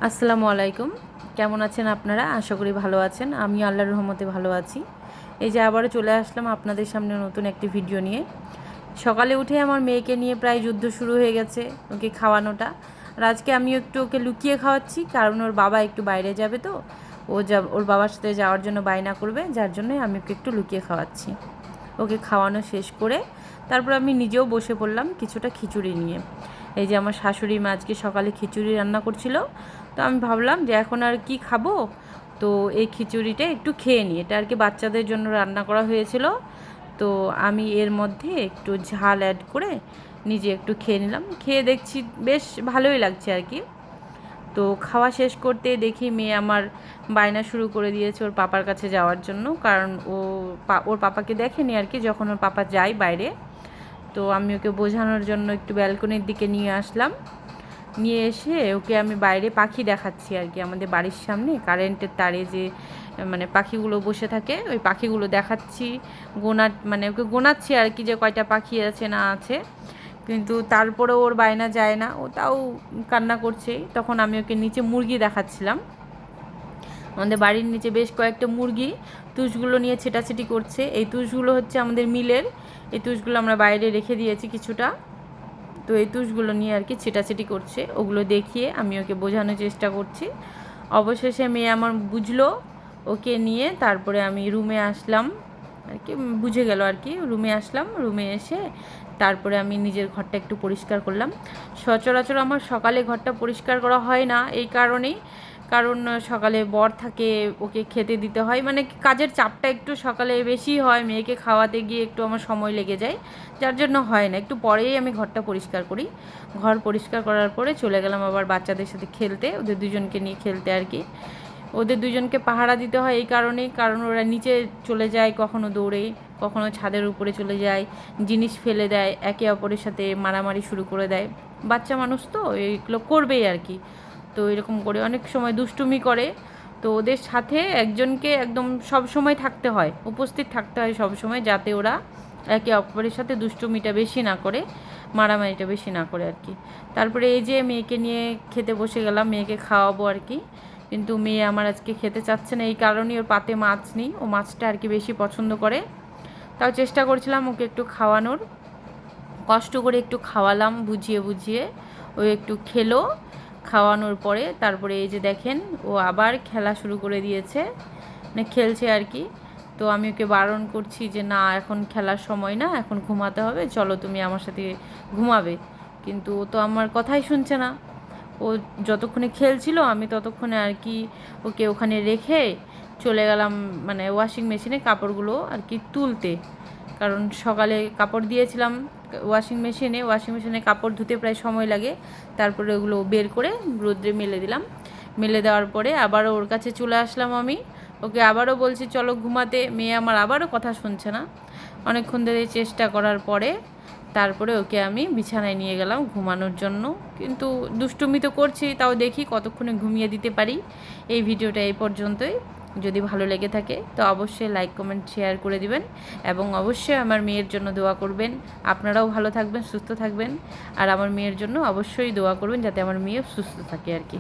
আসসালামু আলাইকুম। কেমন আছেন আপনারা? আশা করি ভালো আছেন। আমি আল্লাহর রহমতে ভালো আছি। এই যে আবারও চলে আসলাম আপনাদের সামনে নতুন একটি ভিডিও নিয়ে। সকালে উঠে আমার মেয়েকে নিয়ে প্রায় যুদ্ধ শুরু হয়ে গেছে, ওকে খাওয়ানোটা। আর আজকে আমিও একটু ওকে লুকিয়ে খাওয়াচ্ছি, কারণ ওর বাবা একটু বাইরে যাবে, তো ওর বাবার সাথে যাওয়ার জন্য বায়না করবে, যার জন্যই আমি ওকে একটু লুকিয়ে খাওয়াচ্ছি। ওকে খাওয়ানো শেষ করে তারপর আমি নিজেও বসে পড়লাম কিছুটা খিচুড়ি নিয়ে। এই যে আমার শাশুড়ি মা আজকে সকালে খিচুড়ি রান্না করছিল, তো আমি ভাবলাম যে এখন আর কি খাবো, তো এই খিচুড়িটা একটু খেয়ে নিই। এটা আর কি বাচ্চাদের জন্য রান্না করা হয়েছিল, তো আমি এর মধ্যে একটু ঝাল অ্যাড করে নিজে একটু খেয়ে নিলাম। খেয়ে দেখছি বেশ ভালোই লাগছে আর কি। তো খাওয়া শেষ করতে দেখি মেয়ে আমার বায়না শুরু করে দিয়েছে ওর পাপার কাছে যাওয়ার জন্য, কারণ ওর পাপাকে দেখেনি আর কি যখন ওর পাপা যায় বাইরে। তো আমি ওকে বোঝানোর জন্য একটু ব্যালকনির দিকে নিয়ে আসলাম। নিয়ে এসে ওকে আমি বাইরে পাখি দেখাচ্ছি আর কি, আমাদের বাড়ির সামনে কারেন্টের তারে যে পাখিগুলো বসে থাকে, ওই পাখিগুলো দেখাচ্ছি। ওকে গোনাচ্ছি আর কি যে কয়টা পাখি আছে না আছে। কিন্তু তারপরেও ওর বায়না যায় না, ও তাও কান্না করছে। তখন আমি ওকে নিচে মুরগি দেখাচ্ছিলাম। আমাদের বাড়ির নিচে বেশ কয়েকটা মুরগি তুষগুলো নিয়ে ছেটাছেটি করছে। এই তুষগুলো হচ্ছে আমাদের মিলের, এই তুষগুলো আমরা বাইরে রেখে দিয়েছি কিছুটা। তো এই তুষগুলো নিয়ে আর কি ছেটাছেটি করছে, ওগুলো দেখিয়ে আমি ওকে বোঝানোর চেষ্টা করছি। অবশেষে মেয়ে আমার বুঝলো, ওকে নিয়ে তারপরে আমি রুমে আসলাম আর কি, বুঝে গেল আর কি। রুমে আসলাম, রুমে এসে তারপরে আমি নিজের ঘরটা একটু পরিষ্কার করলাম। সচরাচর আমার সকালে ঘরটা পরিষ্কার করা হয় না, এই কারণেই, কারণ সকালে বর থাকে, ওকে খেতে দিতে হয়, কাজের চাপটা একটু সকালে বেশি হয়, মেয়েকে খাওয়াতে গিয়ে একটু আমার সময় লেগে যায়, যার জন্য হয় না। একটু পরেই আমি ঘরটা পরিষ্কার করি। ঘর পরিষ্কার করার পরে চলে গেলাম আবার বাচ্চাদের সাথে খেলতে, ওদের দুজনকে নিয়ে খেলতে আর কি। ওদের দুজনকে পাহারা দিতে হয় এই কারণেই, কারণ ওরা নিচে চলে যায় কখনো দৌড়ে, কখনো ছাদের উপরে চলে যায়, জিনিস ফেলে দেয়, একে অপরের সাথে মারামারি শুরু করে দেয়। বাচ্চা মানুষ তো এইগুলো করবেই আর কি। তো এরকম করে অনেক সময় দুষ্টুমি করে। তো ওদের সাথে একজনকে একদম সব সময় থাকতে হয়, উপস্থিত থাকতে হয় সব সময়, যাতে ওরা একে অপরের সাথে দুষ্টুমিটা বেশি না করে, মারামারিটা বেশি না করে আর কি। তারপরে এই যে মেয়েকে নিয়ে খেতে বসে গেলাম, মেয়েকে খাওয়াবো আর কি। কিন্তু মেয়ে আমার আজকে খেতে চাচ্ছে না, এই কারণেই ওর পাতে মাছ নেই, ও মাছটা আর কি বেশি পছন্দ করে। তাও চেষ্টা করছিলাম ওকে একটু খাওয়ানোর, কষ্ট করে একটু খাওয়ালাম বুঝিয়ে বুঝিয়ে। ও একটু খেলো। খাওয়ানোর পরে তারপরে এই যে দেখেন ও আবার খেলা শুরু করে দিয়েছে, খেলছে আর কি। তো আমি ওকে বারণ করছি যে না, এখন খেলার সময় না, এখন ঘুমাতে হবে, চলো তুমি আমার সাথে ঘুমাবে। কিন্তু ও তো আমার কথাই শুনছে না। ও যতক্ষণে খেলছিল আমি ততক্ষণে আর কি ওকে ওখানে রেখে চলে গেলাম ওয়াশিং মেশিনে কাপড়গুলো আর কি তুলতে। কারণ সকালে কাপড় দিয়েছিলাম ওয়াশিং মেশিনে কাপড় ধুতে প্রায় সময় লাগে। তারপরে ওগুলো বের করে রোদ্রে মেলে দিলাম। মেলে দেওয়ার পরে আবারও ওর কাছে চলে আসলাম আমি। ওকে আবারও বলছি চলো ঘুমাতে, মেয়ে আমার আবারও কথা শুনছে না। অনেকক্ষণ ধরে চেষ্টা করার পরে তারপরে ওকে আমি বিছানায় নিয়ে গেলাম ঘুমানোর জন্য। কিন্তু দুষ্টুমি তো করছি, তাও দেখি কতক্ষণে ঘুমিয়ে দিতে পারি। এই ভিডিওটা এই পর্যন্তই। যদি ভালো লেগে থাকে তো অবশ্যই লাইক কমেন্ট শেয়ার করে দিবেন, এবং অবশ্যই আমার মেয়ের জন্য দোয়া করবেন। আপনারাও ভালো থাকবেন, সুস্থ থাকবেন, আর আমার মেয়ের জন্য অবশ্যই দোয়া করবেন যাতে আমার মেয়ে সুস্থ থাকে আর কি।